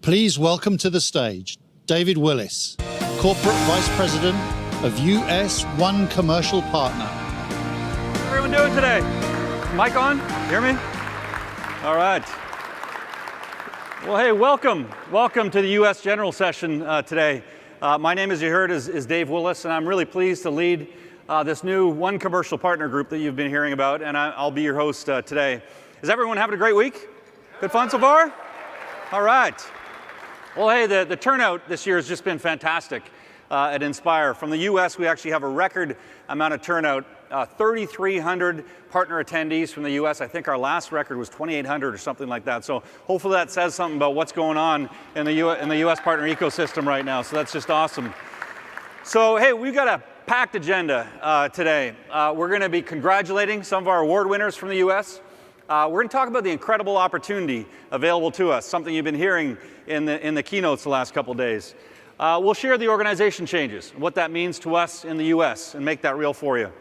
Please welcome to the stage David Willis, Corporate Vice President of US One Commercial Partner. How's everyone doing today? Mic on? Hear me? All right. Well, hey, welcome. Welcome to the US General Session today. My name, as you heard, is Dave Willis, and I'm really pleased to lead this new One Commercial Partner group that you've been hearing about, and I'll be your host today. Is everyone having a great week? Good fun so far? All right. Well, hey, the turnout this year has just been fantastic at Inspire. From the US, we actually have a record amount of turnout, 3,300 partner attendees from the US. I think our last record was 2,800 or something like that. So hopefully that says something about what's going on in the US partner ecosystem right now. So that's just awesome. So, hey, we've got a packed agenda today. We're going to be congratulating some of our award winners from the US. We're going to talk about the incredible opportunity available to us, something you've been hearing in the keynotes the last couple days. We'll share the organization changes, what that means to us in the US, and make that real for you.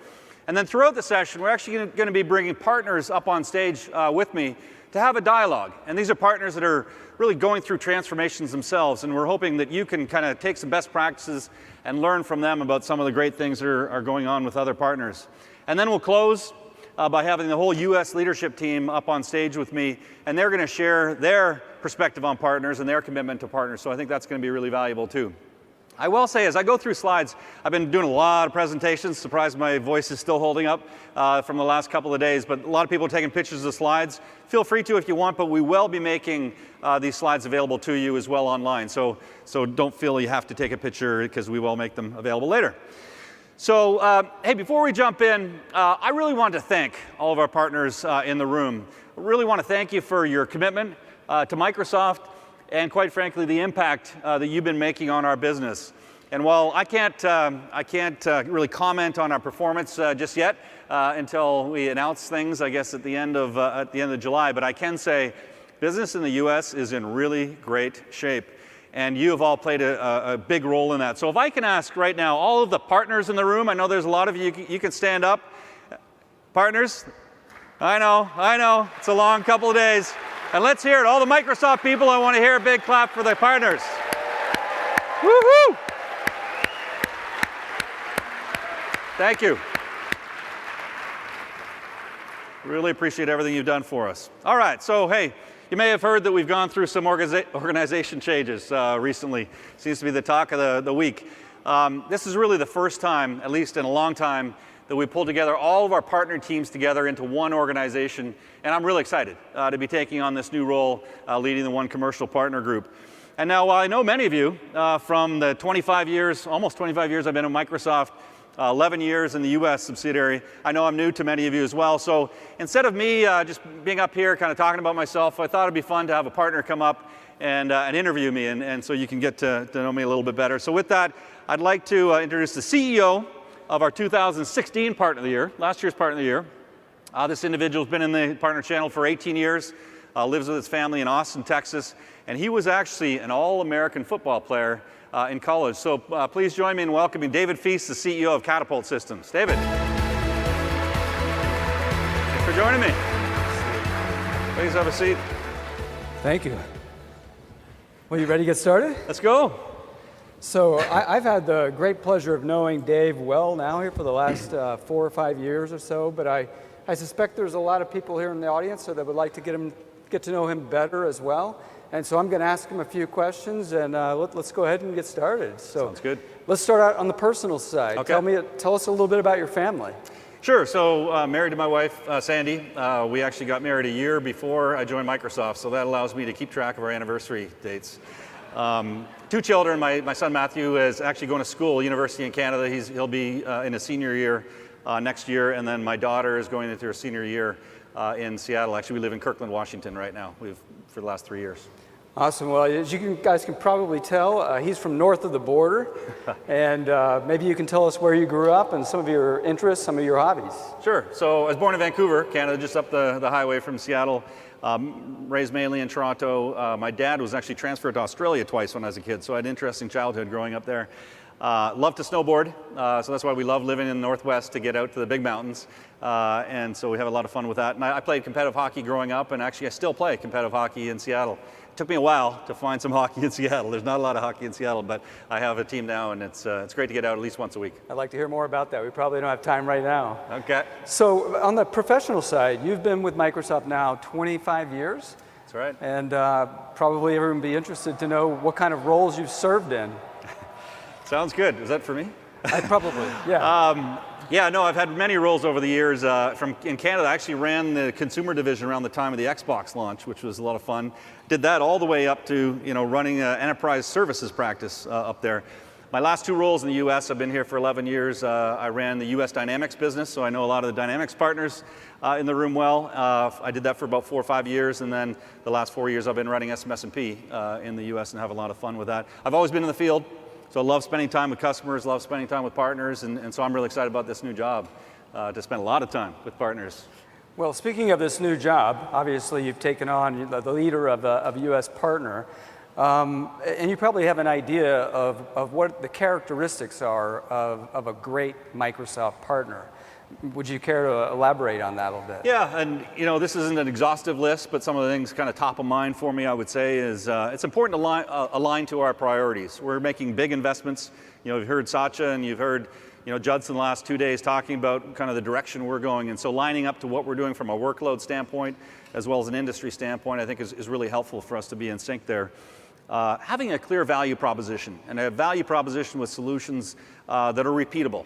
And then throughout the session, we're actually going to be bringing partners up on stage with me to have a dialogue. And these are partners that are really going through transformations themselves, and we're hoping that you can kind of take some best practices and learn from them about some of the great things that are going on with other partners. And then we'll close by having the whole US leadership team up on stage with me, and they're going to share their perspective on partners and their commitment to partners. So I think that's going to be really valuable too. I will say, as I go through slides, I've been doing a lot of presentations. Surprised my voice is still holding up from the last couple of days, but a lot of people are taking pictures of the slides. Feel free to if you want, but we will be making these slides available to you as well online. So don't feel you have to take a picture, because we will make them available later. So, hey, before we jump in, I really want to thank all of our partners in the room. I really want to thank you for your commitment to Microsoft and, quite frankly, the impact that you've been making on our business. And while I can't really comment on our performance just yet until we announce things, I guess, at the end of July, but I can say business in the US is in really great shape. And you have all played a big role in that. So if I can ask right now, all of the partners in the room, I know there's a lot of you can stand up. Partners? I know, it's a long couple of days. And let's hear it. All the Microsoft people, I want to hear a big clap for their partners. Woohoo! Thank you. Really appreciate everything you've done for us. All right, so hey, you may have heard that we've gone through some organization changes recently. Seems to be the talk of the week. This is really the first time, at least in a long time, that we pulled together all of our partner teams together into one organization. And I'm really excited to be taking on this new role, leading the One Commercial Partner Group. And now, while I know many of you from the almost 25 years I've been at Microsoft, 11 years in the US subsidiary, I know I'm new to many of you as well. So instead of me just being up here kind of talking about myself, I thought it'd be fun to have a partner come up and interview me, and so you can get to know me a little bit better. So with that, I'd like to introduce the CEO of our 2016 Partner of the Year, last year's Partner of the Year. This individual's been in the partner channel for 18 years, lives with his family in Austin, Texas, and he was actually an All-American football player in college. So please join me in welcoming David Feast, the CEO of Catapult Systems. David. Thanks for joining me. Please have a seat. Thank you. Well, you ready to get started? Let's go. So I've had the great pleasure of knowing Dave well now here for the last 4 or 5 years or so, but I suspect there's a lot of people here in the audience that would like to get to know him better as well. And so I'm going to ask him a few questions, and let's go ahead and get started. So sounds good. Let's start out on the personal side. Okay. Tell us a little bit about your family. Sure. So married to my wife, Sandy. We actually got married a year before I joined Microsoft, so that allows me to keep track of our anniversary dates. 2 children. My son Matthew is actually going to school, university in Canada. He'll be in his senior year next year, and then my daughter is going into her senior year in Seattle. Actually, we live in Kirkland, Washington right now. We've for the last 3 years. Awesome. Well, as you guys can probably tell, he's from north of the border, and maybe you can tell us where you grew up and some of your interests, some of your hobbies. Sure. So I was born in Vancouver, Canada, just up the highway from Seattle. Raised mainly in Toronto. My dad was actually transferred to Australia twice when I was a kid, so I had an interesting childhood growing up there. Love to snowboard, so that's why we love living in the Northwest, to get out to the big mountains. And so we have a lot of fun with that. And I played competitive hockey growing up, and actually I still play competitive hockey in Seattle. It took me a while to find some hockey in Seattle. There's not a lot of hockey in Seattle, but I have a team now, and it's great to get out at least once a week. I'd like to hear more about that. We probably don't have time right now. Okay. So on the professional side, you've been with Microsoft now 25 years. That's right. And probably everyone would be interested to know what kind of roles you've served in. Sounds good. Is that for me? Probably, yeah. Yeah, no, I've had many roles over the years. In Canada, I actually ran the consumer division around the time of the Xbox launch, which was a lot of fun. Did that all the way up to running an enterprise services practice up there. My last 2 roles in the U.S., I've been here for 11 years. I ran the U.S. Dynamics business, so I know a lot of the Dynamics partners in the room well. I did that for about 4 or 5 years, and then the last 4 years I've been running SMS&P in the U.S. and have a lot of fun with that. I've always been in the field. So I love spending time with customers, love spending time with partners, and so I'm really excited about this new job, to spend a lot of time with partners. Well, speaking of this new job, obviously you've taken on the leader of a U.S. partner, and you probably have an idea of what the characteristics are of a great Microsoft partner. Would you care to elaborate on that a little bit? Yeah, and this isn't an exhaustive list, but some of the things kind of top of mind for me, I would say, is it's important to align to our priorities. We're making big investments. You've heard Satya and you've heard Judson the last 2 days talking about kind of the direction we're going, and so lining up to what we're doing from a workload standpoint as well as an industry standpoint, I think is really helpful for us to be in sync there. Having a clear value proposition, and a value proposition with solutions that are repeatable,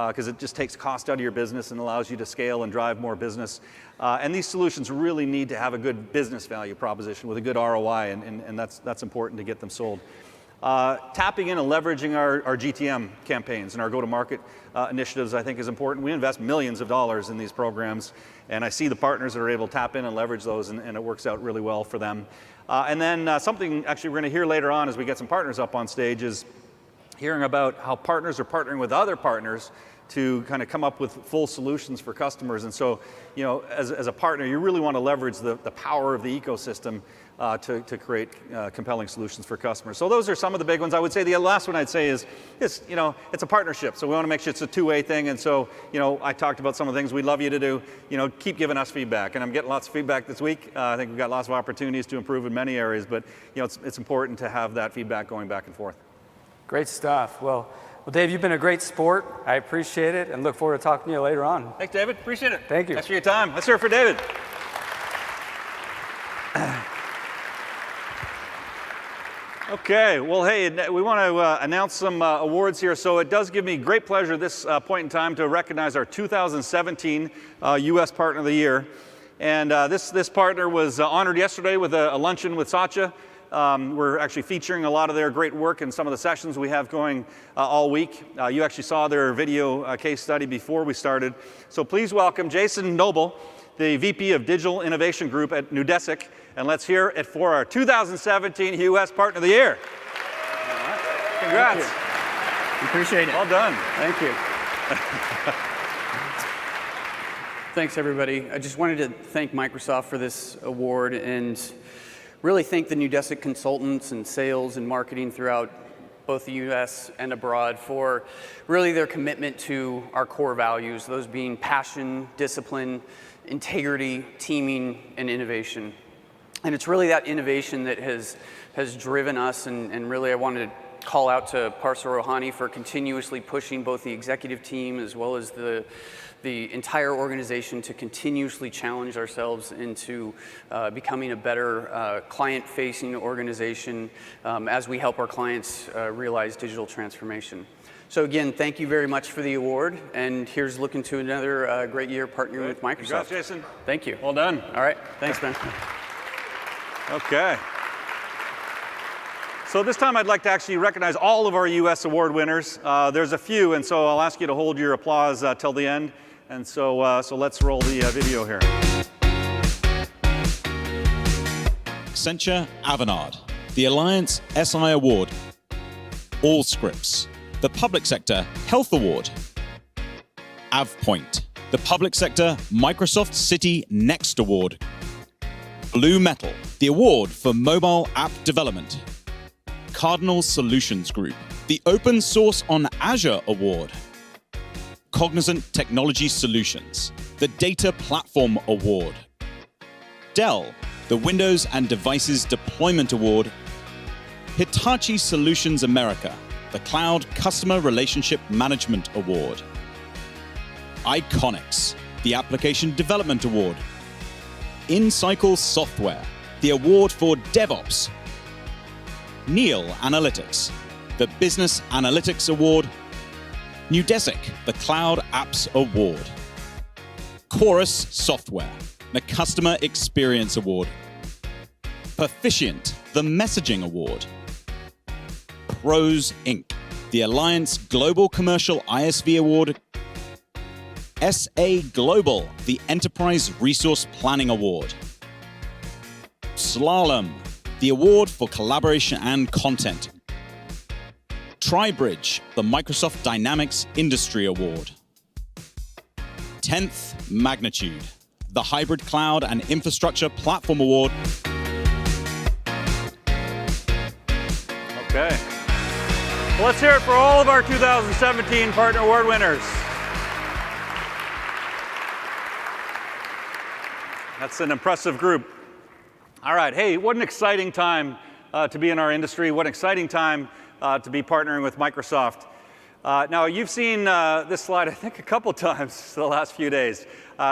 because it just takes cost out of your business and allows you to scale and drive more business. And these solutions really need to have a good business value proposition with a good ROI, and that's important to get them sold. Tapping in and leveraging our GTM campaigns and our go-to-market initiatives, I think, is important. We invest millions of dollars in these programs, and I see the partners that are able to tap in and leverage those, and it works out really well for them. And then something actually we're going to hear later on as we get some partners up on stage is hearing about how partners are partnering with other partners to kind of come up with full solutions for customers. And so, as a partner, you really want to leverage the power of the ecosystem to create compelling solutions for customers. So those are some of the big ones. I would say the last one I'd say is it's a partnership. So we want to make sure it's a two-way thing. And so, I talked about some of the things we'd love you to do. Keep giving us feedback. And I'm getting lots of feedback this week. I think we've got lots of opportunities to improve in many areas, but it's important to have that feedback going back and forth. Great stuff. Well, Dave, you've been a great sport. I appreciate it and look forward to talking to you later on. Thanks, David. Appreciate it. Thank you. Thanks for your time. Let's hear it for David. Okay, well, hey, we want to announce some awards here. So it does give me great pleasure at this point in time to recognize our 2017 U.S. Partner of the Year. And this partner was honored yesterday with a luncheon with Satya. We're actually featuring a lot of their great work in some of the sessions we have going all week. You actually saw their video case study before we started. So please welcome Jason Noble, the VP of Digital Innovation Group at Nudesic, and let's hear it for our 2017 U.S. Partner of the Year. All right. Congrats. Appreciate it. Well done. Thank you. Thanks, everybody. I just wanted to thank Microsoft for this award and really thank the Nudesic consultants and sales and marketing throughout both the U.S. and abroad for really their commitment to our core values, those being passion, discipline, integrity, teaming, and innovation. And it's really that innovation that has driven us, and really I wanted to call out to Parsa Rohani for continuously pushing both the executive team as well as the entire organization to continuously challenge ourselves into becoming a better client-facing organization as we help our clients realize digital transformation. So again, thank you very much for the award, and here's looking to another great year partnering with Microsoft. Congrats, Jason. Thank you. Well done. All right, thanks, Ben. Okay. So this time I'd like to actually recognize all of our U.S. award winners. There's a few, and so I'll ask you to hold your applause till the end. And so let's roll the video here. Accenture Avanade, the Alliance SI Award, Allscripts, the Public Sector Health Award, AvePoint, the Public Sector Microsoft City Next Award, Blue Metal, the award for mobile app development, Cardinal Solutions Group, the Open Source on Azure Award, Cognizant Technology Solutions, the Data Platform Award, Dell, the Windows and Devices Deployment Award, Hitachi Solutions America, the Cloud Customer Relationship Management Award, Iconics, the Application Development Award, InCycle Software, the Award for DevOps, Neal Analytics, the Business Analytics Award, Nudesic, the Cloud Apps Award, Chorus Software, the Customer Experience Award, Perficient, the Messaging Award, Pros Inc., the Alliance Global Commercial ISV Award, SA Global, the Enterprise Resource Planning Award, Slalom, the Award for Collaboration and Content, TriBridge, the Microsoft Dynamics Industry Award, 10th Magnitude, the Hybrid Cloud and Infrastructure Platform Award. Okay. Well, let's hear it for all of our 2017 Partner Award winners. That's an impressive group. All right, hey, what an exciting time to be in our industry. What an exciting time to be partnering with Microsoft. Now, you've seen this slide, I think, a couple times the last few days,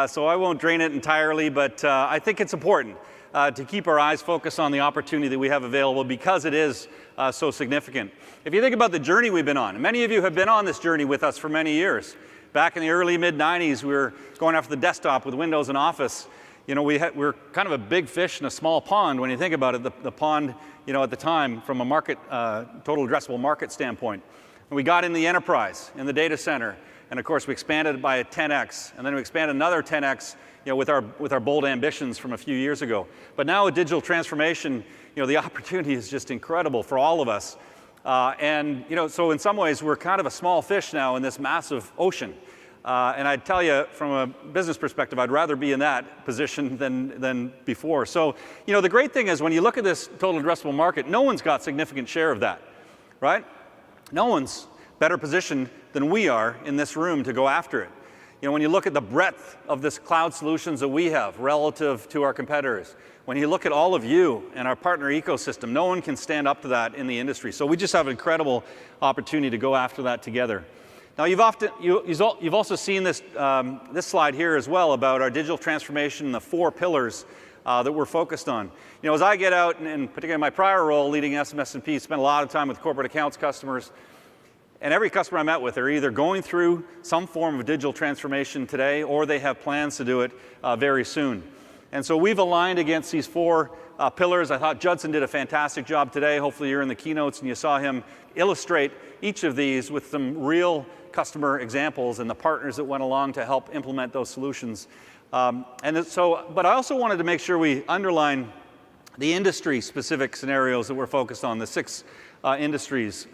so I won't drain it entirely, but I think it's important to keep our eyes focused on the opportunity that we have available because it is so significant. If you think about the journey we've been on, and many of you have been on this journey with us for many years. Back in the early mid-90s, we were going after the desktop with Windows and Office. You know, we were kind of a big fish in a small pond when you think about it, the pond, you know, at the time from a market, total addressable market standpoint. And we got in the enterprise, in the data center, and of course we expanded by a 10x, and then we expanded another 10x, you know, with our bold ambitions from a few years ago. But now with digital transformation, you know, the opportunity is just incredible for all of us. And, you know, so in some ways we're kind of a small fish now in this massive ocean. And I'd tell you, from a business perspective, I'd rather be in that position than before. So, you know, the great thing is when you look at this total addressable market, no one's got significant share of that, right? No one's better positioned than we are in this room to go after it. You know, when you look at the breadth of this cloud solutions that we have relative to our competitors, when you look at all of you and our partner ecosystem, no one can stand up to that in the industry. So we just have an incredible opportunity to go after that together. Now, you've also seen this, this slide here as well about our digital transformation and the 4 pillars that we're focused on. You know, as I get out, and particularly in my prior role leading SMS&P, spent a lot of time with corporate accounts customers, and every customer I met with, they're either going through some form of digital transformation today or they have plans to do it very soon. And so we've aligned against these 4 pillars. I thought Judson did a fantastic job today. Hopefully you're in the keynotes and you saw him illustrate each of these with some real customer examples and the partners that went along to help implement those solutions. But I also wanted to make sure we underline the industry-specific scenarios that we're focused on, the 6 industries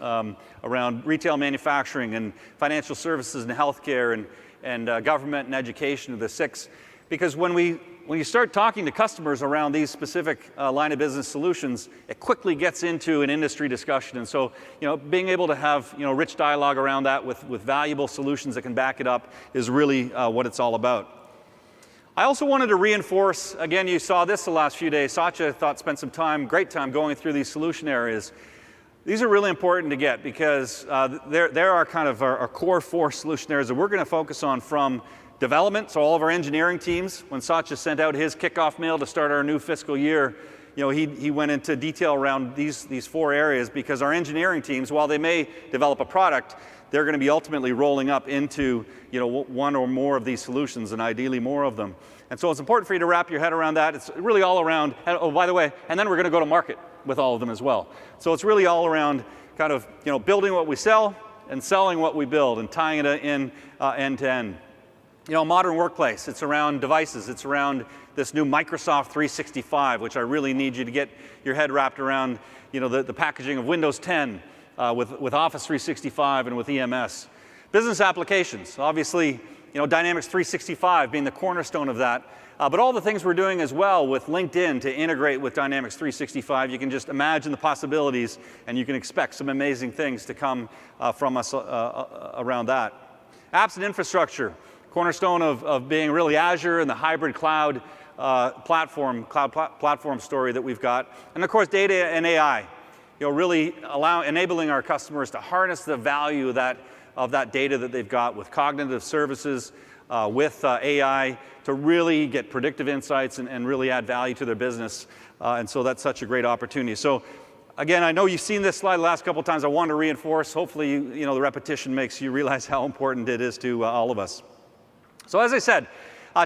around retail manufacturing and financial services and healthcare and government and education are the 6. Because when you start talking to customers around these specific line of business solutions, it quickly gets into an industry discussion. And so, you know, being able to have, you know, rich dialogue around that with valuable solutions that can back it up is really what it's all about. I also wanted to reinforce, again, you saw this the last few days. Satya, I thought, spent some time, great time going through these solution areas. These are really important to get because there are kind of our core 4 solution areas that we're going to focus on from development, so all of our engineering teams. When Satya sent out his kickoff mail to start our new fiscal year, you know, he went into detail around these 4 areas because our engineering teams, while they may develop a product, they're going to be ultimately rolling up into, you know, 1 or more of these solutions, and ideally more of them. And so it's important for you to wrap your head around that. It's really all around, oh, by the way, and then we're going to go to market with all of them as well. So it's really all around kind of, you know, building what we sell and selling what we build and tying it in end to end. You know, modern workplace, it's around devices. It's around this new Microsoft 365, which I really need you to get your head wrapped around, you know, the packaging of Windows 10 with Office 365 and with EMS. Business applications, obviously, Dynamics 365 being the cornerstone of that. But all the things we're doing as well with LinkedIn to integrate with Dynamics 365, you can just imagine the possibilities, and you can expect some amazing things to come from us around that. Apps and infrastructure, cornerstone of being really Azure and the hybrid cloud platform story that we've got. And of course, data and AI, really enabling our customers to harness the value of that data that they've got with cognitive services, with AI, to really get predictive insights and really add value to their business. And so that's such a great opportunity. So again, I know you've seen this slide the last couple of times. I wanted to reinforce. Hopefully, the repetition makes you realize how important it is to all of us. So as I said,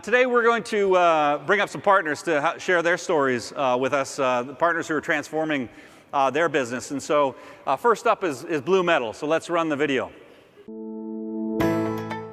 today we're going to bring up some partners to share their stories with us, the partners who are transforming their business. And so first up is Blue Metal. So let's run the video.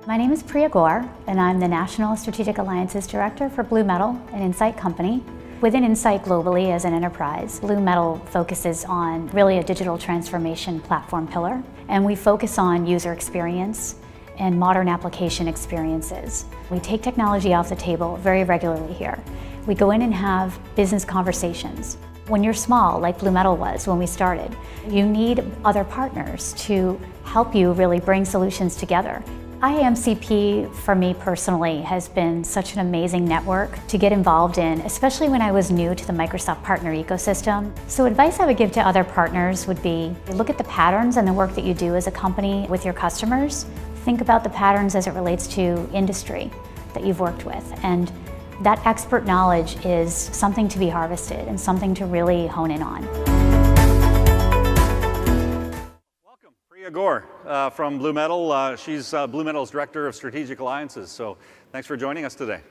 My name is Priya Gore, and I'm the National Strategic Alliances Director for Blue Metal, an Insight company. Within Insight globally as an enterprise, Blue Metal focuses on really a digital transformation platform pillar, and we focus on user experience and modern application experiences. We take technology off the table very regularly here. We go in and have business conversations. When you're small, like Blue Metal was when we started, you need other partners to help you really bring solutions together. IAMCP, for me personally, has been such an amazing network to get involved in, especially when I was new to the Microsoft partner ecosystem. So advice I would give to other partners would be, look at the patterns and the work that you do as a company with your customers. Think about the patterns as it relates to industry that you've worked with. And that expert knowledge is something to be harvested and something to really hone in on. Priya Gore from Blue Metal. She's Blue Metal's Director of Strategic Alliances. So thanks for joining us today.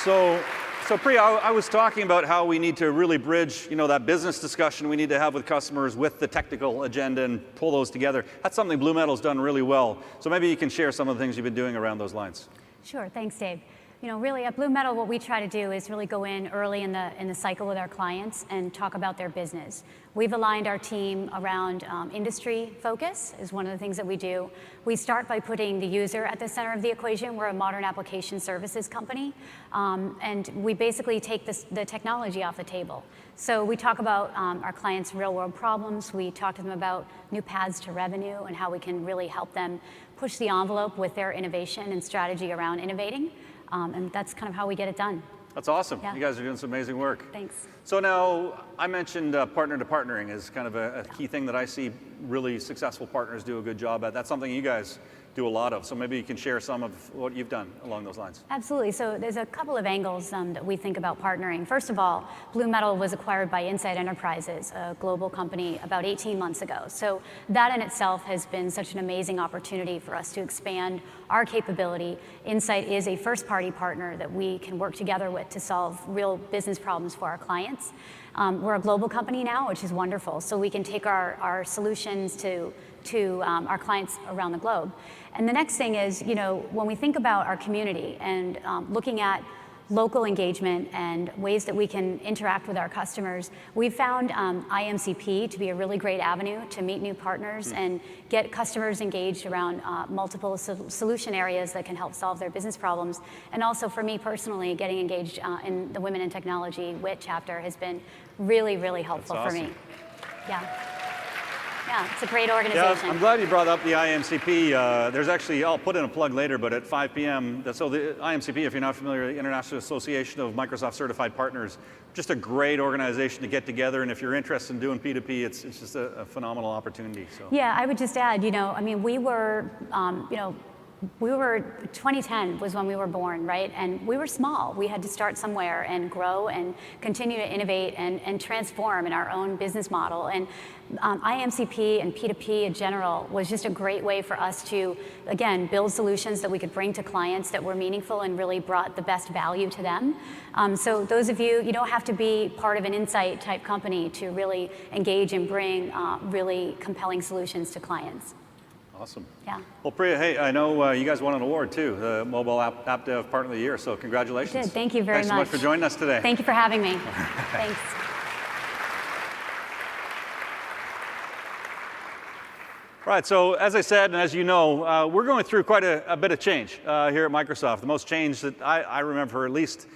So Priya, I was talking about how we need to really bridge, that business discussion we need to have with customers with the technical agenda and pull those together. That's something Blue Metal's done really well. So maybe you can share some of the things you've been doing around those lines. Sure, thanks, Dave. Really at Blue Metal, what we try to do is really go in early in the cycle with our clients and talk about their business. We've aligned our team around industry focus is one of the things that we do. We start by putting the user at the center of the equation. We're a modern application services company, and we basically take the technology off the table. So we talk about our clients' real-world problems. We talk to them about new paths to revenue and how we can really help them push the envelope with their innovation and strategy around innovating. And that's kind of how we get it done. That's awesome. Yeah. You guys are doing some amazing work. Thanks. So now, I mentioned partner to partnering is kind of a key thing that I see really successful partners do a good job at. That's something you guys do a lot of. So maybe you can share some of what you've done along those lines. Absolutely. So there's a couple of angles that we think about partnering. First of all, Blue Metal was acquired by Insight Enterprises, a global company, about 18 months ago. So that in itself has been such an amazing opportunity for us to expand our capability. Insight is a first-party partner that we can work together with to solve real business problems for our clients. We're a global company now, which is wonderful. So we can take our solutions to our clients around the globe. And the next thing is, when we think about our community and looking at local engagement and ways that we can interact with our customers, we've found IMCP to be a really great avenue to meet new partners and get customers engaged around multiple solution areas that can help solve their business problems. And also for me personally, getting engaged in the Women in Technology WIT chapter has been really, really helpful for me. Yeah, it's a great organization. Yeah, I'm glad you brought up the IMCP. There's actually, I'll put in a plug later, but at 5 p.m., so the IMCP, if you're not familiar, the International Association of Microsoft Certified Partners, just a great organization to get together, and if you're interested in doing P2P, it's just a phenomenal opportunity. So. Yeah, I would just add, we were, 2010 was when we were born, right? And we were small. We had to start somewhere and grow and continue to innovate and transform in our own business model. And IMCP and P2P in general was just a great way for us to, again, build solutions that we could bring to clients that were meaningful and really brought the best value to them. So those of you don't have to be part of an Insight type company to really engage and bring really compelling solutions to clients. Awesome. Yeah. Well, Priya, hey, I know you guys won an award too, the Mobile App Dev Partner of the Year, so congratulations. You did. Thank you very much. Thanks so much for joining us today. Thank you for having me. Thanks. Right, so as I said, and as you know, we're going through quite a bit of change here at Microsoft, the most change that I remember for at least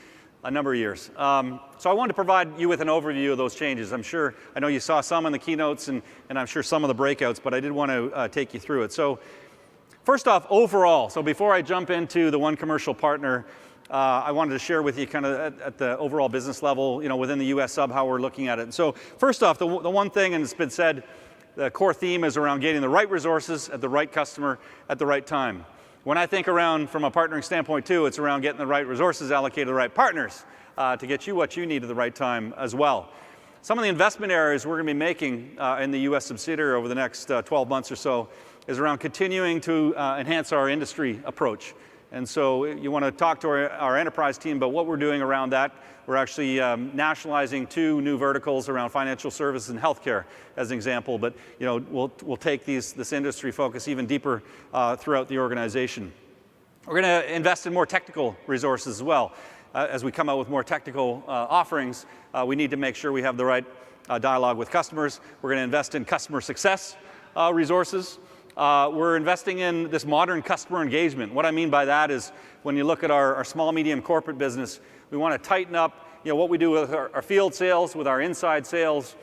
a number of years. So I wanted to provide you with an overview of those changes. I know you saw some in the keynotes and I'm sure some of the breakouts, but I did want to take you through it. So first off, overall, so before I jump into the one commercial partner, I wanted to share with you kind of at the overall business level, within the US sub, how we're looking at it. And so first off, the one thing, and it's been said, the core theme is around getting the right resources at the right customer at the right time. When I think around from a partnering standpoint too, it's around getting the right resources allocated to the right partners to get you what you need at the right time as well. Some of the investment areas we're going to be making in the US subsidiary over the next 12 months or so is around continuing to enhance our industry approach. And so you want to talk to our enterprise team about what we're doing around that. We're actually nationalizing 2 new verticals around financial services and healthcare as an example, but we'll take this industry focus even deeper throughout the organization. We're going to invest in more technical resources as well. As we come out with more technical offerings, we need to make sure we have the right dialogue with customers. We're going to invest in customer success resources. We're investing in this modern customer engagement. What I mean by that is when you look at our small, medium corporate business, we want to tighten up what we do with our field sales, with our inside sales,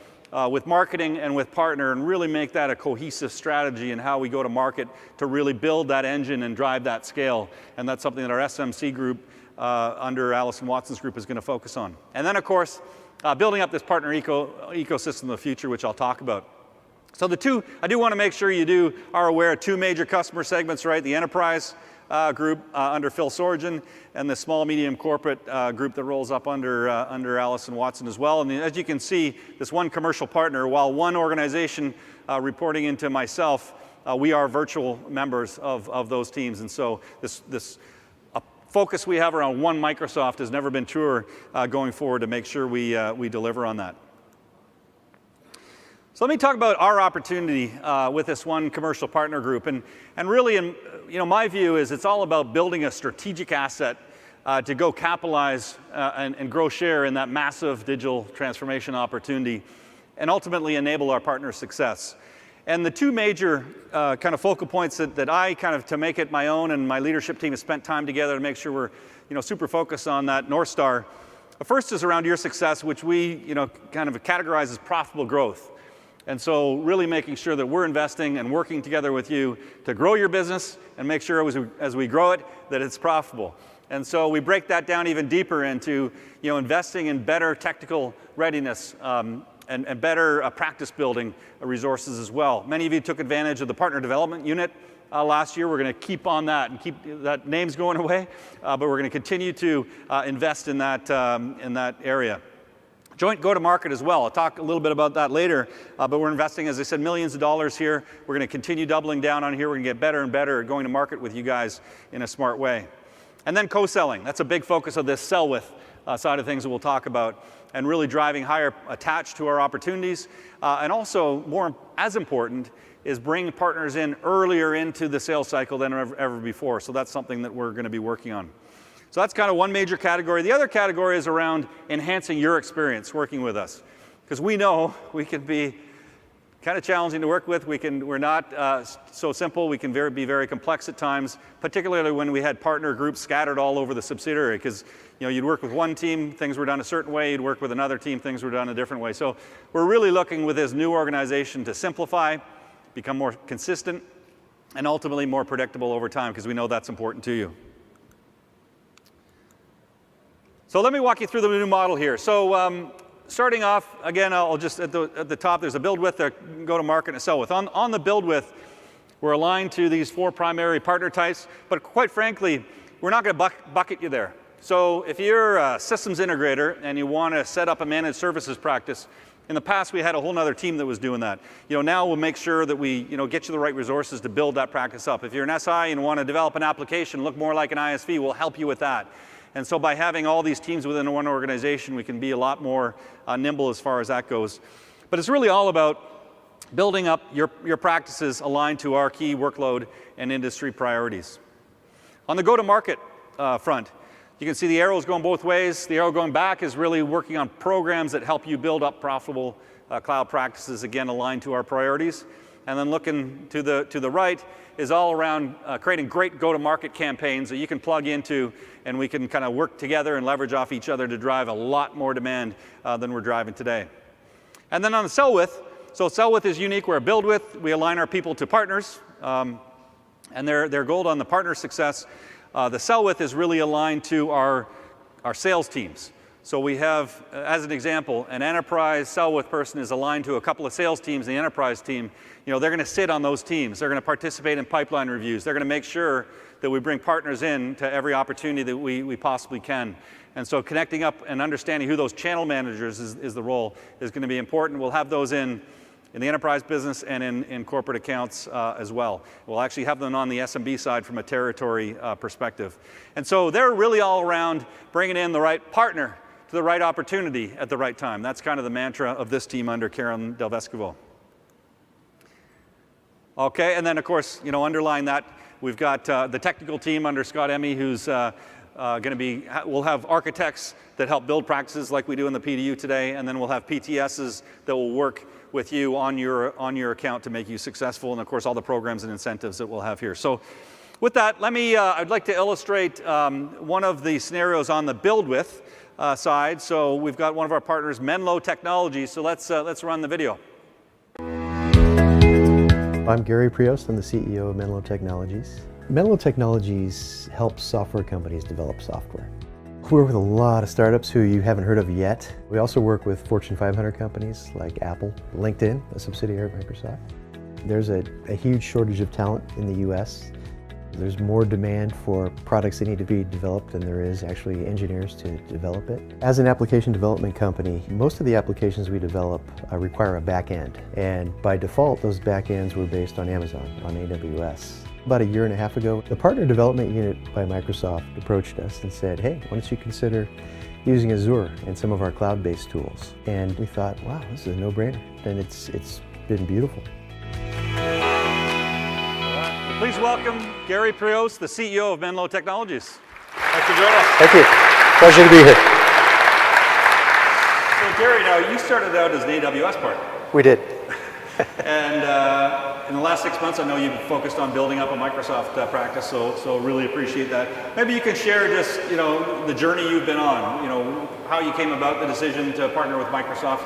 with marketing and with partner, and really make that a cohesive strategy in how we go to market to really build that engine and drive that scale. And that's something that our SMC group under Alison Watson's group is going to focus on. And then, of course, building up this partner ecosystem in the future, which I'll talk about. So I do want to make sure you are aware of 2 major customer segments, right? The enterprise group under Phil Sorgen and the small, medium corporate group that rolls up under Alison Watson as well. And as you can see, this one commercial partner, while one organization reporting into myself, we are virtual members of those teams. And so this focus we have around one Microsoft has never been truer going forward to make sure we deliver on that. So let me talk about our opportunity with this one commercial partner group. And really, my view is it's all about building a strategic asset to go capitalize and grow share in that massive digital transformation opportunity and ultimately enable our partners' success. And the 2 major kind of focal points that I to make it my own, and my leadership team has spent time together to make sure we're super focused on that North Star. The first is around your success, which we kind of categorize as profitable growth. And so really making sure that we're investing and working together with you to grow your business and make sure as we grow it that it's profitable. And so we break that down even deeper into investing in better technical readiness and better practice building resources as well. Many of you took advantage of the partner development unit last year. We're going to keep on that and keep that name's going away, but we're going to continue to invest in that area. Joint go-to-market as well. I'll talk a little bit about that later, but we're investing, as I said, millions of dollars here. We're going to continue doubling down on here. We're going to get better and better at going to market with you guys in a smart way. And then co-selling. That's a big focus of this sell with side of things that we'll talk about, and really driving higher attach to our opportunities. And also, as important, is bringing partners in earlier into the sales cycle than ever before. So that's something that we're going to be working on. So that's kind of one major category. The other category is around enhancing your experience working with us. Because we know we can be kind of challenging to work with. We're not so simple. We can be very complex at times, particularly when we had partner groups scattered all over the subsidiary. Because you'd work with one team, things were done a certain way. You'd work with another team, things were done a different way. So we're really looking with this new organization to simplify, become more consistent, and ultimately more predictable over time, because we know that's important to you. So let me walk you through the new model here. So starting off, again, I'll just at the top, there's a build with, a go to market, and a sell with. On the build with, we're aligned to these 4 primary partner types, but quite frankly, we're not going to bucket you there. So if you're a systems integrator and you want to set up a managed services practice, in the past we had a whole other team that was doing that. Now we'll make sure that we get you the right resources to build that practice up. If you're an SI and want to develop an application, look more like an ISV, we'll help you with that. And so by having all these teams within one organization, we can be a lot more nimble as far as that goes. But it's really all about building up your practices aligned to our key workload and industry priorities. On the go-to-market front, you can see the arrows going both ways. The arrow going back is really working on programs that help you build up profitable cloud practices, again, aligned to our priorities. And then looking to the right is all around creating great go-to-market campaigns that you can plug into, and we can kind of work together and leverage off each other to drive a lot more demand than we're driving today. And then on the sell with, so sell with is unique. We're a build with. We align our people to partners, and their goal on the partner success. The sell with is really aligned to our sales teams. So we have, as an example, an enterprise sell with person is aligned to a couple of sales teams. The enterprise team, they're going to sit on those teams. They're going to participate in pipeline reviews. They're going to make sure that we bring partners in to every opportunity that we possibly can. And so connecting up and understanding who those channel managers is the role is going to be important. We'll have those in the enterprise business and in corporate accounts as well. We'll actually have them on the SMB side from a territory perspective. And so they're really all around bringing in the right partner to the right opportunity at the right time. That's kind of the mantra of this team under Karen Del Vescovo. Okay, and then of course, underlying that, we've got the technical team under Scott Emmy, who's we'll have architects that help build practices like we do in the PDU today, and then we'll have PTSs that will work with you on your account to make you successful, and of course all the programs and incentives that we'll have here. So with that, I'd like to illustrate one of the scenarios on the build with side. So we've got one of our partners, Menlo Technology. So let's run the video. I'm Gary Priost. I'm the CEO of Menlo Technologies. Menlo Technologies helps software companies develop software. We work with a lot of startups who you haven't heard of yet. We also work with Fortune 500 companies like Apple, LinkedIn, a subsidiary of Microsoft. There's a huge shortage of talent in the US. There's more demand for products that need to be developed than there is actually engineers to develop it. As an application development company, most of the applications we develop require a back end. And by default, those back ends were based on Amazon, on AWS. About a year and a half ago, the partner development unit by Microsoft approached us and said, hey, why don't you consider using Azure and some of our cloud-based tools? And we thought, wow, this is a no-brainer. And it's been beautiful. Please welcome Gary Priost, the CEO of Menlo Technologies. Thanks for joining us. Thank you. Pleasure to be here. So Gary, now you started out as an AWS partner. We did. And in the last 6 months, I know you've focused on building up a Microsoft practice, so really appreciate that. Maybe you can share just, the journey you've been on, how you came about the decision to partner with Microsoft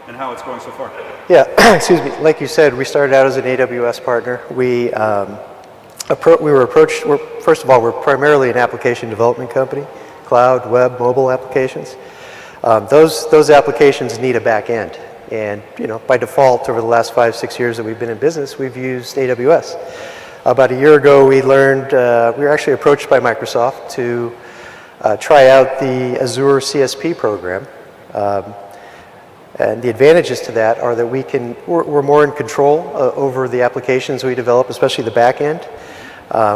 and how it's going so far. Yeah, excuse me. Like you said, we started out as an AWS partner. We were approached, first of all, we're primarily an application development company, cloud, web, mobile applications. Those applications need a back end. And by default, over the last 5-6 years that we've been in business, we've used AWS. About a year ago, we learned, we were actually approached by Microsoft to try out the Azure CSP program. And the advantages to that are that we're more in control over the applications we develop, especially the back end.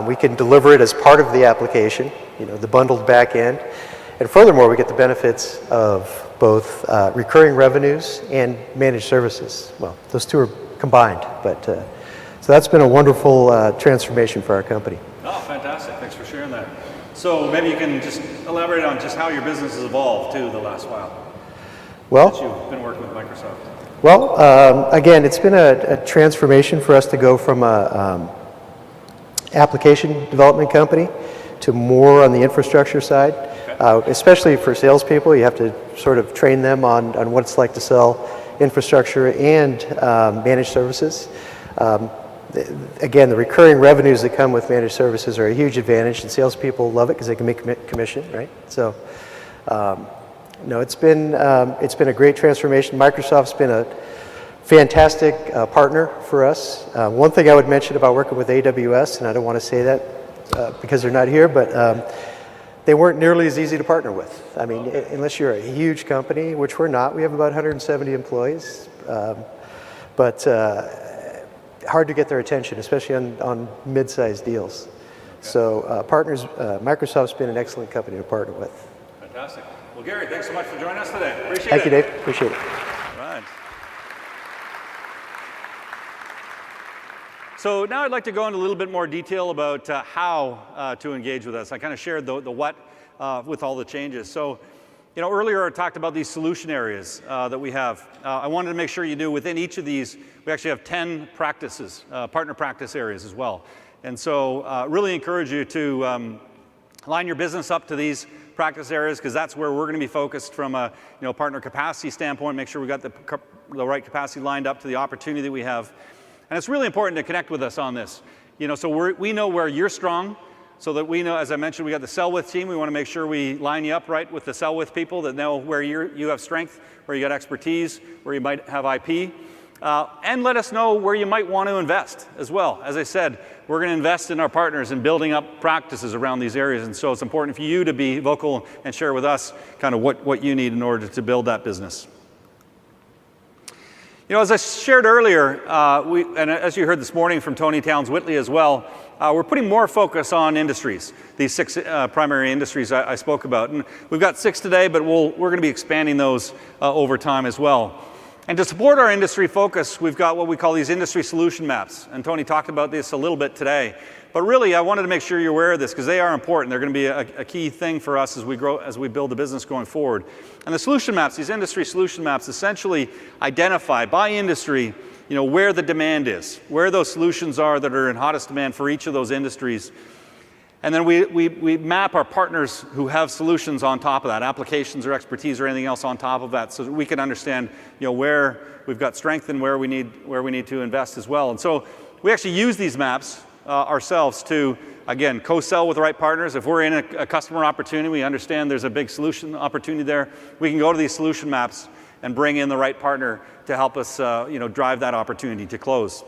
We can deliver it as part of the application, the bundled back end. And furthermore, we get the benefits of both recurring revenues and managed services. Well, those two are combined, but so that's been a wonderful transformation for our company. Oh, fantastic. Thanks for sharing that. So maybe you can just elaborate on just how your business has evolved too the last while. Well, since you've been working with Microsoft. Well, again, it's been a transformation for us to go from a application development company to more on the infrastructure side. Especially for salespeople, you have to sort of train them on what it's like to sell infrastructure and managed services. Again, the recurring revenues that come with managed services are a huge advantage, and salespeople love it because they can make commission, right? So, no, it's been a great transformation. Microsoft's been a fantastic partner for us. One thing I would mention about working with AWS, and I don't want to say that because they're not here, but they weren't nearly as easy to partner with. I mean, unless you're a huge company, which we're not. We have about 170 employees, but hard to get their attention, especially on mid-sized deals. So partners, Microsoft's been an excellent company to partner with. Fantastic. Well, Gary, thanks so much for joining us today. Appreciate it. Thank you, Dave. Appreciate it. All right. So now I'd like to go into a little bit more detail about how to engage with us. I kind of shared the what with all the changes. So, earlier I talked about these solution areas that we have. I wanted to make sure you knew within each of these, we actually have 10 practices, partner practice areas as well. And so really encourage you to line your business up to these practice areas, because that's where we're going to be focused from a partner capacity standpoint, make sure we got the right capacity lined up to the opportunity that we have. And it's really important to connect with us on this. So we know where you're strong, so that we know, as I mentioned, we got the sell with team. We want to make sure we line you up right with the sell with people that know where you have strength, where you got expertise, where you might have IP. And let us know where you might want to invest as well. As I said, we're going to invest in our partners and building up practices around these areas. And so it's important for you to be vocal and share with us kind of what you need in order to build that business. As I shared earlier, and as you heard this morning from Tony Towns-Whitley as well, we're putting more focus on industries, these 6 primary industries I spoke about. And we've got 6 today, but we're going to be expanding those over time as well. And to support our industry focus, we've got what we call these industry solution maps. And Tony talked about this a little bit today. But really, I wanted to make sure you're aware of this, because they are important. They're going to be a key thing for us as we grow, as we build the business going forward. And the solution maps, these industry solution maps, essentially identify by industry, where the demand is, where those solutions are that are in hottest demand for each of those industries. And then we map our partners who have solutions on top of that, applications or expertise or anything else on top of that, so that we can understand where we've got strength and where we need to invest as well. And so we actually use these maps ourselves to, again, co-sell with the right partners. If we're in a customer opportunity, we understand there's a big solution opportunity there, we can go to these solution maps and bring in the right partner to help us drive that opportunity to close.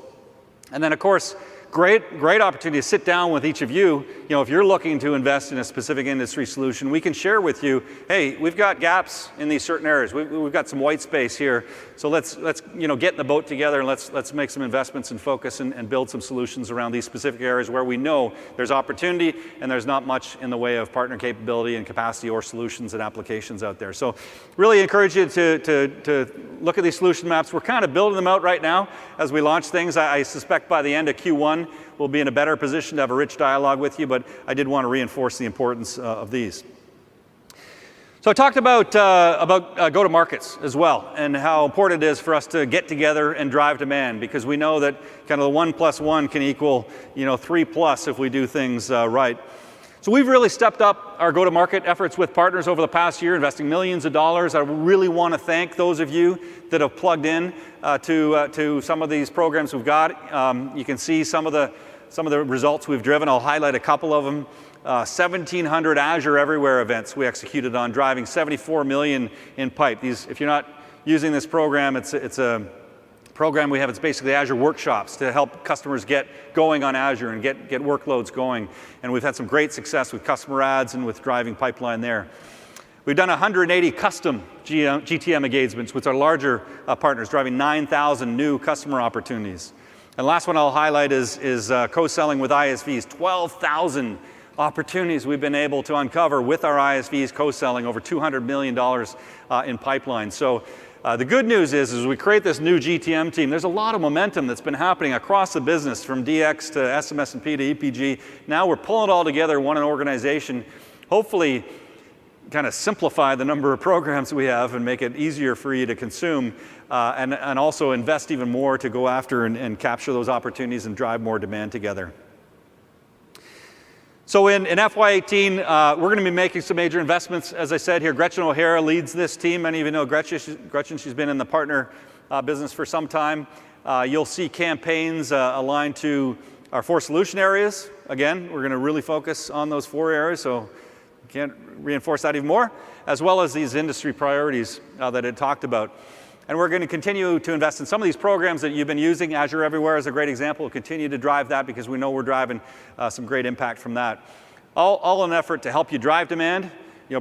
And then, of course, great opportunity to sit down with each of you. If you're looking to invest in a specific industry solution, we can share with you, hey, we've got gaps in these certain areas. We've got some white space here. So let's get in the boat together and let's make some investments and focus and build some solutions around these specific areas where we know there's opportunity and there's not much in the way of partner capability and capacity or solutions and applications out there. So really encourage you to look at these solution maps. We're kind of building them out right now as we launch things. I suspect by the end of Q1, we'll be in a better position to have a rich dialogue with you, but I did want to reinforce the importance of these. So I talked about go-to-markets as well, and how important it is for us to get together and drive demand, because we know that kind of the 1 + 1 can equal 3+ if we do things right. So we've really stepped up our go-to-market efforts with partners over the past year, investing millions of dollars. I really want to thank those of you that have plugged in to some of these programs we've got. You can see some of the results we've driven. I'll highlight a couple of them. 1,700 Azure Everywhere events we executed on, driving 74 million in pipe. If you're not using this program, it's a program we have. It's basically Azure workshops to help customers get going on Azure and get workloads going. And we've had some great success with customer ads and with driving pipeline there. We've done 180 custom GTM engagements with our larger partners, driving 9,000 new customer opportunities. And last one I'll highlight is co-selling with ISVs. 12,000 opportunities we've been able to uncover with our ISVs, co-selling over $200 million in pipeline. So the good news is, as we create this new GTM team, there's a lot of momentum that's been happening across the business, from DX to SM&P to EPG. Now we're pulling it all together in one organization, hopefully kind of simplify the number of programs we have and make it easier for you to consume, and also invest even more to go after and capture those opportunities and drive more demand together. So in FY18, we're going to be making some major investments. As I said here, Gretchen O'Hara leads this team. Many of you know Gretchen. She's been in the partner business for some time. You'll see campaigns aligned to our 4 solution areas. Again, we're going to really focus on those 4 areas, so can't reinforce that even more, as well as these industry priorities that I talked about. And we're going to continue to invest in some of these programs that you've been using. Azure Everywhere is a great example. We'll continue to drive that because we know we're driving some great impact from that. All in an effort to help you drive demand,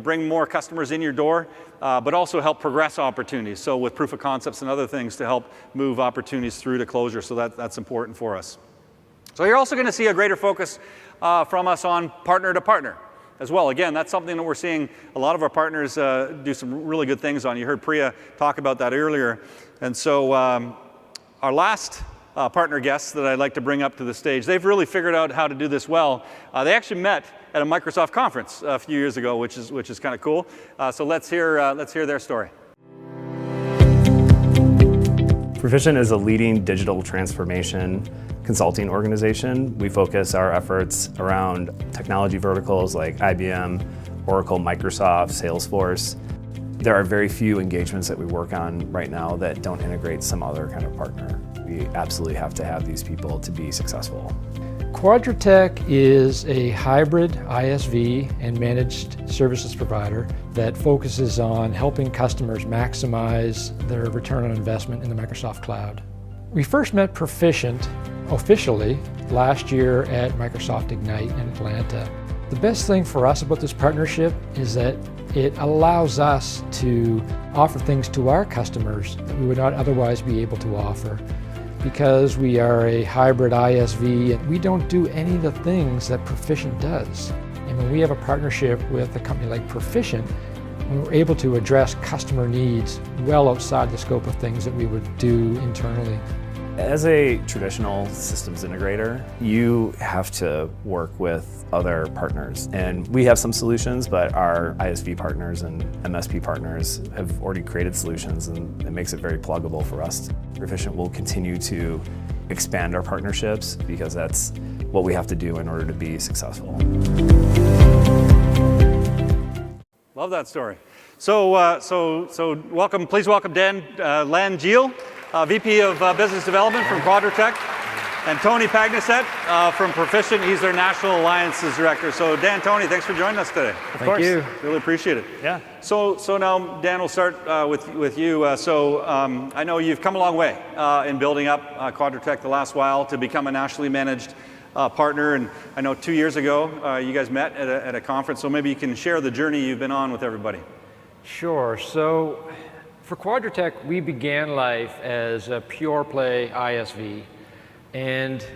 bring more customers in your door, but also help progress opportunities. So with proof of concepts and other things to help move opportunities through to closure. So that's important for us. So you're also going to see a greater focus from us on partner to partner as well. Again, that's something that we're seeing a lot of our partners do some really good things on. You heard Priya talk about that earlier. And so our last partner guests that I'd like to bring up to the stage, they've really figured out how to do this well. They actually met at a Microsoft conference a few years ago, which is kind of cool. So let's hear their story. Proficient is a leading digital transformation consulting organization. We focus our efforts around technology verticals like IBM, Oracle, Microsoft, Salesforce. There are very few engagements that we work on right now that don't integrate some other kind of partner. We absolutely have to have these people to be successful. Quadratech is a hybrid ISV and managed services provider that focuses on helping customers maximize their return on investment in the Microsoft Cloud. We first met Proficient officially last year at Microsoft Ignite in Atlanta. The best thing for us about this partnership is that it allows us to offer things to our customers that we would not otherwise be able to offer. Because we are a hybrid ISV, we don't do any of the things that Proficient does. And when we have a partnership with a company like Proficient, we're able to address customer needs well outside the scope of things that we would do internally. As a traditional systems integrator, you have to work with other partners. And we have some solutions, but our ISV partners and MSP partners have already created solutions, and it makes it very pluggable for us. Proficient will continue to expand our partnerships because that's what we have to do in order to be successful. Love that story. So welcome, please welcome Dan Langeal, VP of Business Development from Quadratech, and Tony Pagnaset from Proficient. He's their National Alliances Director. So Dan, Tony, thanks for joining us today. Thank you. Really appreciate it. Yeah. So now, Dan, we'll start with you. I know you've come a long way in building up Quadratech the last while to become a nationally managed partner. And I know 2 years ago you guys met at a conference. So maybe you can share the journey you've been on with everybody. Sure. So for Quadratech, we began life as a pure play ISV. And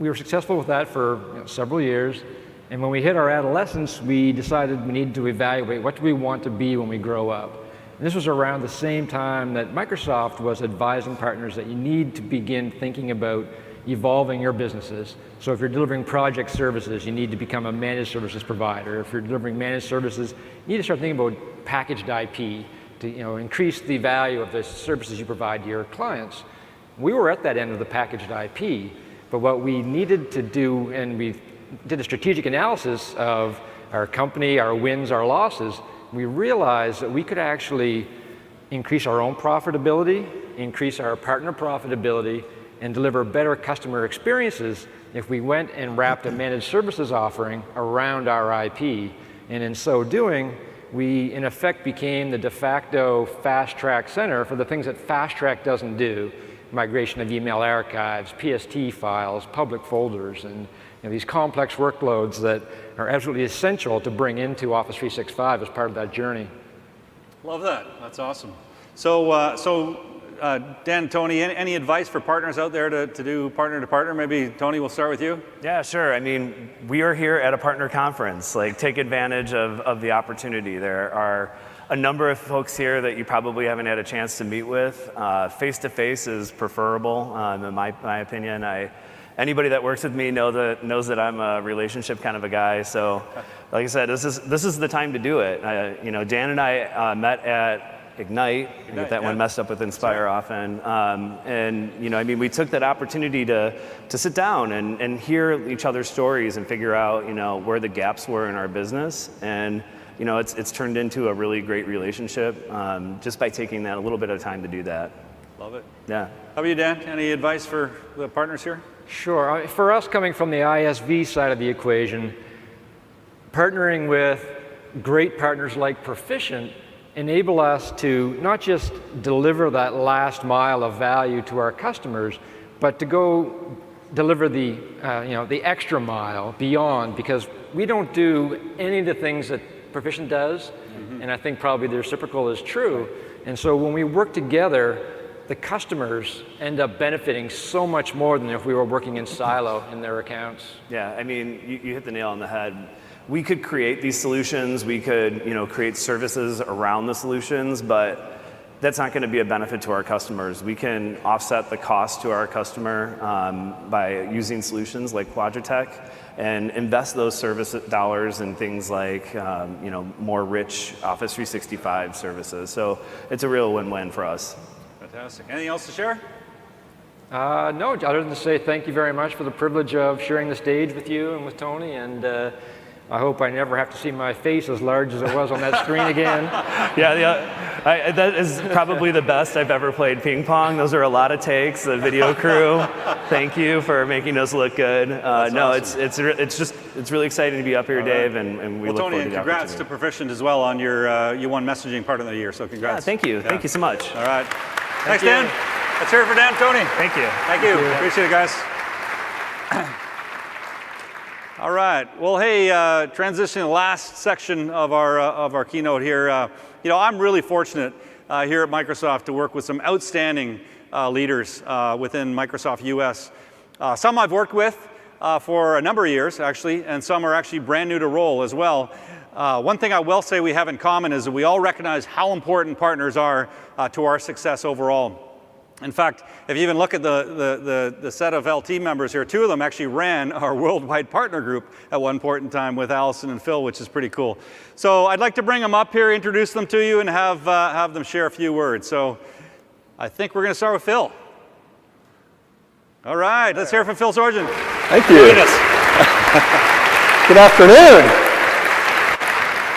we were successful with that for several years. And when we hit our adolescence, we decided we needed to evaluate what do we want to be when we grow up. And this was around the same time that Microsoft was advising partners that you need to begin thinking about evolving your businesses. So if you're delivering project services, you need to become a managed services provider. If you're delivering managed services, you need to start thinking about packaged IP to increase the value of the services you provide to your clients. We were at that end of the packaged IP, but what we needed to do, and we did a strategic analysis of our company, our wins, our losses, we realized that we could actually increase our own profitability, increase our partner profitability, and deliver better customer experiences if we went and wrapped a managed services offering around our IP. And in so doing, we in effect became the de facto fast track center for the things that fast track doesn't do. Migration of email archives, PST files, public folders, and these complex workloads that are absolutely essential to bring into Office 365 as part of that journey. Love that. That's awesome. So Dan, Tony, any advice for partners out there to do partner to partner? Maybe Tony, we'll start with you. Yeah, sure. I mean, we are here at a partner conference. Like, take advantage of the opportunity. There are a number of folks here that you probably haven't had a chance to meet with. Face-to-face is preferable, in my opinion. Anybody that works with me knows that I'm a relationship kind of a guy. So, like I said, this is the time to do it. Dan and I met at Ignite. I get that one messed up with Inspire often. We took that opportunity to sit down and hear each other's stories and figure out, where the gaps were in our business. And it's turned into a really great relationship just by taking that a little bit of time to do that. Love it. Yeah. How about you, Dan? Any advice for the partners here? Sure. For us, coming from the ISV side of the equation, partnering with great partners like Proficient enable us to not just deliver that last mile of value to our customers, but to go deliver the extra mile beyond, because we don't do any of the things that Proficient does, and I think probably the reciprocal is true. And so when we work together, the customers end up benefiting so much more than if we were working in silo in their accounts. Yeah, I mean, you hit the nail on the head. We could create these solutions, we could create services around the solutions, but that's not going to be a benefit to our customers. We can offset the cost to our customer by using solutions like Quadratech and invest those service dollars in things like more rich Office 365 services. So it's a real win-win for us. Fantastic. Anything else to share? No, other than to say thank you very much for the privilege of sharing the stage with you and with Tony, and I hope I never have to see my face as large as it was on that screen again. That is probably the best I've ever played ping pong. Those are a lot of takes. The video crew, thank you for making us look good. No, awesome. It's really exciting to be up here, Dave, and we look Tony, forward to the opportunity. congrats to Proficient as well on your you won messaging part of the year. So congrats. Yeah, thank you. Thank you so much. All right. Thanks, Dan. Let's hear it for Dan and Tony. Thank you. Thank you. Appreciate it, guys. All right. Well, hey, transitioning to the last section of our keynote here. I'm really fortunate here at Microsoft to work with some outstanding leaders within Microsoft US. Some I've worked with for a number of years, actually, and some are actually brand new to role as well. One thing I will say we have in common is that we all recognize how important partners are to our success overall. In fact, if you even look at the set of LT members here, two of them actually ran our worldwide partner group at one point in time with Allison and Phil, which is pretty cool. So I'd like to bring them up here, introduce them to you, and have them share a few words. So I think we're going to start with Phil. All right, let's hear it from Phil Sorgen. Thank you. Good afternoon.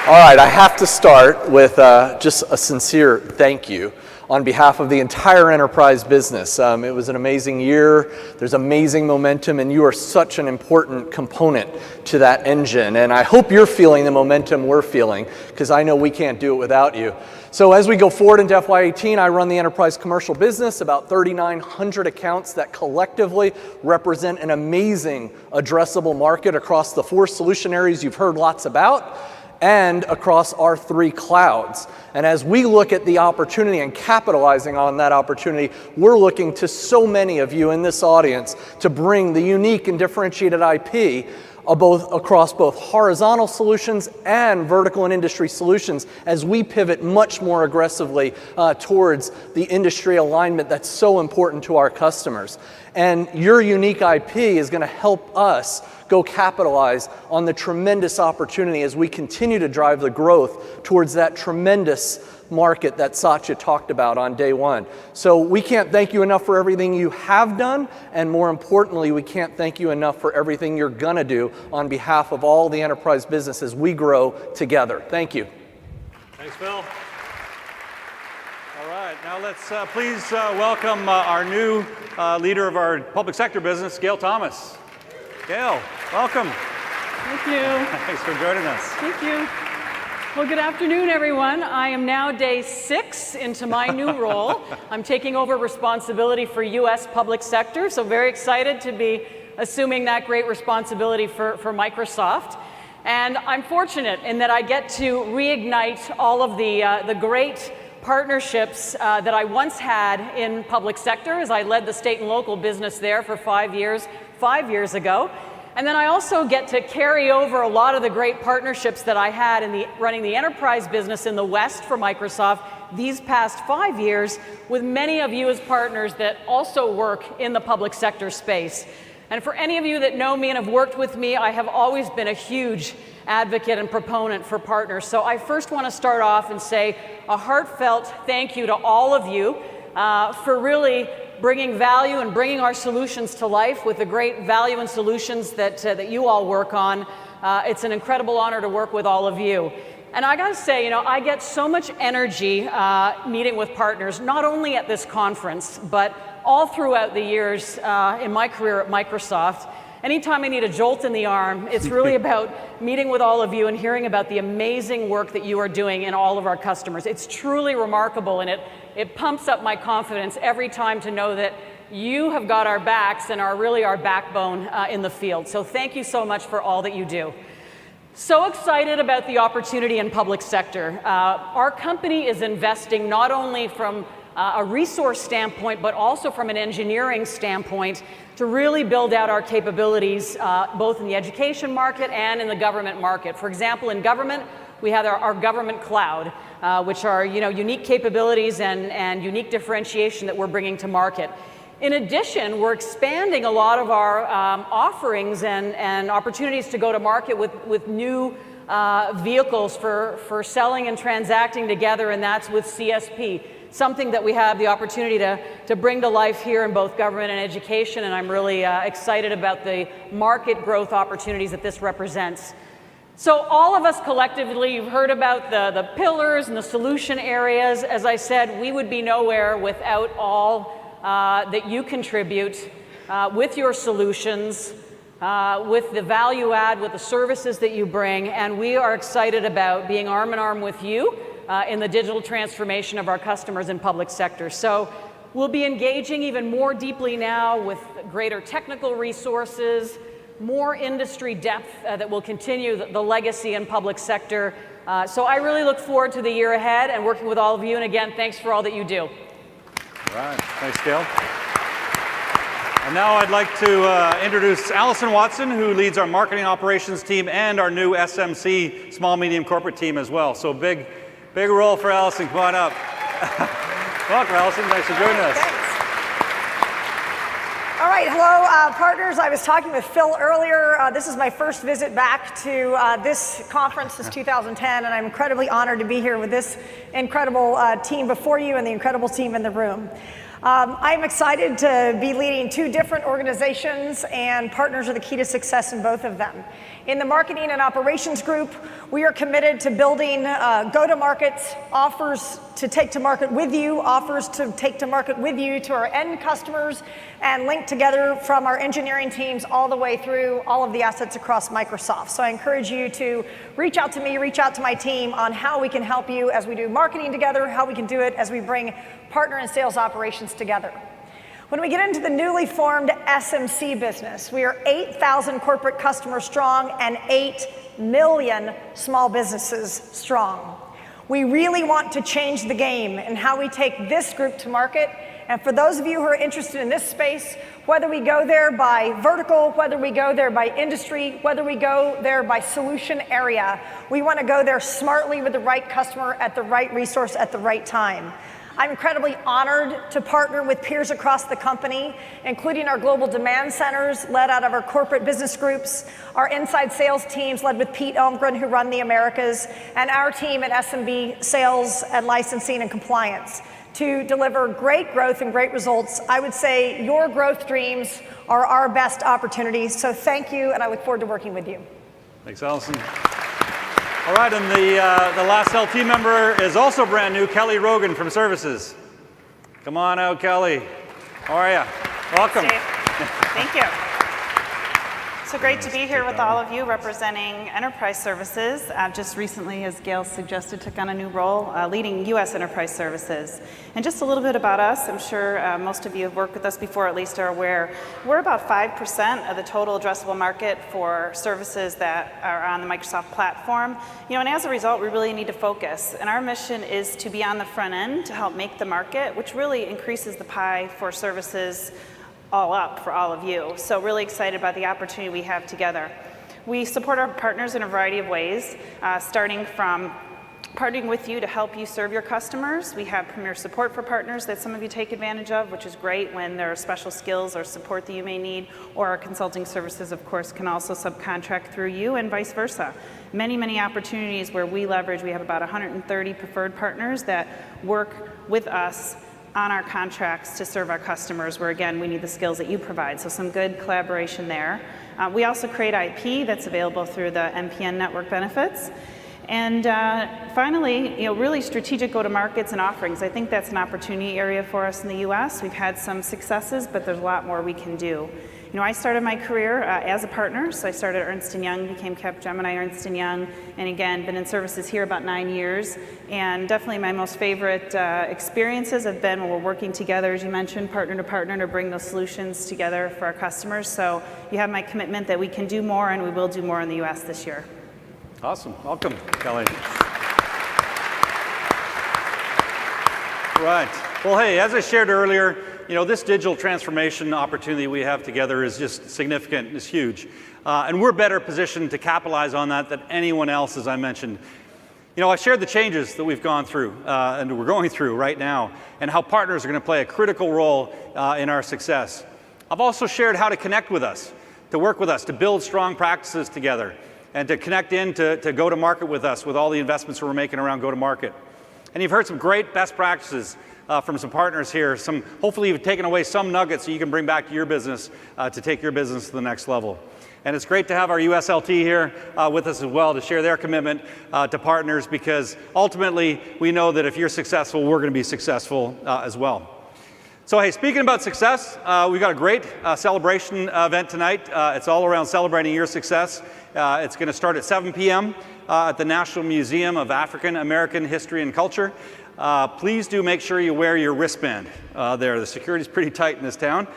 All right, I have to start with just a sincere thank you on behalf of the entire enterprise business. It was an amazing year. There's amazing momentum, and you are such an important component to that engine. And I hope you're feeling the momentum we're feeling, because I know we can't do it without you. So as we go forward into FY18, I run the enterprise commercial business, about 3,900 accounts that collectively represent an amazing addressable market across the 4 solution areas you've heard lots about, and across our 3 clouds. And as we look at the opportunity and capitalizing on that opportunity, we're looking to so many of you in this audience to bring the unique and differentiated IP across both horizontal solutions and vertical and industry solutions as we pivot much more aggressively towards the industry alignment that's so important to our customers. And your unique IP is going to help us go capitalize on the tremendous opportunity as we continue to drive the growth towards that tremendous market that Satya talked about on day one. So we can't thank you enough for everything you have done, and more importantly, we can't thank you enough for everything you're gonna do on behalf of all the enterprise business as we grow together. Thank you. Thanks, Phil. All right, now let's please welcome our new leader of our public sector business, Gail Thomas. Gail, welcome. Thank you. Thanks for joining us. Thank you. Well, good afternoon, everyone. I am now day 6 into my new role. I'm taking over responsibility for U.S. public sector, so very excited to be assuming that great responsibility for Microsoft. And I'm fortunate in that I get to reignite all of the great partnerships that I once had in public sector as I led the state and local business there for 5 years ago. And then I also get to carry over a lot of the great partnerships that I had in running the enterprise business in the West for Microsoft these past 5 years with many of you as partners that also work in the public sector space. And for any of you that know me and have worked with me, I have always been a huge advocate and proponent for partners. So I first want to start off and say a heartfelt thank you to all of you for really bringing value and bringing our solutions to life with the great value and solutions that you all work on. It's an incredible honor to work with all of you. And I gotta say, I get so much energy meeting with partners, not only at this conference, but all throughout the years in my career at Microsoft. Anytime I need a jolt in the arm, it's really about meeting with all of you and hearing about the amazing work that you are doing in all of our customers. It's truly remarkable, and it pumps up my confidence every time to know that you have got our backs and are really our backbone in the field. So thank you so much for all that you do. So excited about the opportunity in public sector. Our company is investing not only from a resource standpoint, but also from an engineering standpoint to really build out our capabilities both in the education market and in the government market. For example, in government, we have our government cloud. which are unique capabilities and unique differentiation that we're bringing to market. In addition, we're expanding a lot of our offerings and opportunities to go to market with new vehicles for selling and transacting together, and that's with CSP, something that we have the opportunity to bring to life here in both government and education, and I'm really excited about the market growth opportunities that this represents. So all of us collectively, you've heard about the pillars and the solution areas. As I said, we would be nowhere without all that you contribute with your solutions, with the value add, with the services that you bring, and we are excited about being arm in arm with you in the digital transformation of our customers in public sector. So we'll be engaging even more deeply now with greater technical resources, more industry depth that will continue the legacy in public sector. So I really look forward to the year ahead and working with all of you, and again, thanks for all that you do. All right, thanks, Gail. And now I'd like to introduce Allison Watson, who leads our marketing operations team and our new SMC, small medium corporate team as well. So big role for Allison. Come on up. Welcome, Allison. Thanks for joining us. Thanks. All right, hello, partners. I was talking with Phil earlier. This is my first visit back to this conference since 2010, and I'm incredibly honored to be here with this incredible team before you and the incredible team in the room. I'm excited to be leading two different organizations, and partners are the key to success in both of them. In the marketing and operations group, we are committed to building go-to-market offers to take to market with you, offers to take to market with you to our end customers, and link together from our engineering teams all the way through all of the assets across Microsoft. So I encourage you to reach out to me, reach out to my team on how we can help you as we do marketing together, how we can do it as we bring partner and sales operations together. When we get into the newly formed SMC business, we are 8,000 corporate customers strong and 8 million small businesses strong. We really want to change the game in how we take this group to market. And for those of you who are interested in this space, whether we go there by vertical, whether we go there by industry, whether we go there by solution area, we want to go there smartly with the right customer at the right resource at the right time. I'm incredibly honored to partner with peers across the company, including our global demand centers led out of our corporate business groups, our inside sales teams led with Pete Elmgren, who run the Americas, and our team at SMB sales and licensing and compliance to deliver great growth and great results. I would say your growth dreams are our best opportunities. So thank you, and I look forward to working with you. Thanks, Allison. All right, and the last LT member is also brand new, Kelly Rogan from Services. Come on out, Kelly. How are you? Welcome. Thank you. So great to be here with all of you representing enterprise services. Just recently, as Gail suggested, took on a new role leading U.S. enterprise services. And just a little bit about us, I'm sure most of you have worked with us before, at least are aware. We're about 5% of the total addressable market for services that are on the Microsoft platform. And as a result, we really need to focus. And our mission is to be on the front end to help make the market, which really increases the pie for services all up for all of you. So really excited about the opportunity we have together. We support our partners in a variety of ways, starting from partnering with you to help you serve your customers. We have premier support for partners that some of you take advantage of, which is great when there are special skills or support that you may need, or our consulting services, of course, can also subcontract through you and vice versa. Many, many opportunities where we leverage. We have about 130 preferred partners that work with us on our contracts to serve our customers, where again we need the skills that you provide, so some good collaboration there. We also create IP that's available through the MPN network benefits. And finally, really strategic go-to-markets and offerings. I think that's an opportunity area for us in the US. We've had some successes, but there's a lot more we can do. I started my career as a partner, so I started at Ernst & Young, became Capgemini Ernst & Young, and again, been in services here about 9 years. And definitely my most favorite experiences have been when we're working together, as you mentioned, partner to bring those solutions together for our customers. So you have my commitment that we can do more, and we will do more in the US this year. Awesome. Welcome, Kelly. Right. Well, hey, as I shared earlier, this digital transformation opportunity we have together is just significant, it's huge. And we're better positioned to capitalize on that than anyone else, as I mentioned. You know, I shared the changes that we've gone through and we're going through right now, and how partners are going to play a critical role in our success. I've also shared how to connect with us, to work with us, to build strong practices together, and to connect in to go to market with us with all the investments we're making around go to market. And you've heard some great best practices from some partners here. Hopefully you've taken away some nuggets so you can bring back to your business to take your business to the next level. And it's great to have our USLT here with us as well to share their commitment to partners, because ultimately we know that if you're successful, we're going to be successful as well. So hey, speaking about success, we've got a great celebration event tonight. It's all around celebrating your success. It's going to start at 7 p.m. At the National Museum of African American History and Culture. Please do make sure you wear your wristband there. The security's pretty tight in this town,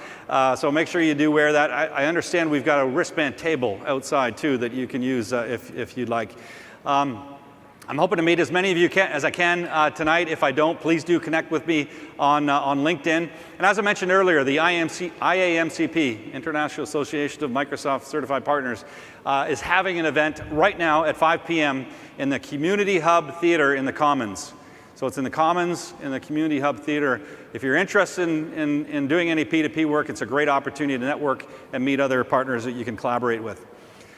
so make sure you do wear that. I understand we've got a wristband table outside too that you can use if you'd like. I'm hoping to meet as many of you as I can tonight. If I don't, please do connect with me on LinkedIn. And as I mentioned earlier, the IAMCP, International Association of Microsoft Certified Partners, is having an event right now at 5 p.m. in the Community Hub Theater in the Commons. So it's in the Commons, in the Community Hub Theater. If you're interested in doing any P2P work, it's a great opportunity to network and meet other partners that you can collaborate with.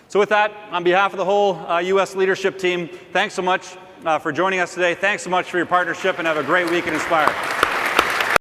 So with that, on behalf of the whole U.S. leadership team, thanks so much for joining us today. Thanks so much for your partnership, and have a great week in Inspire.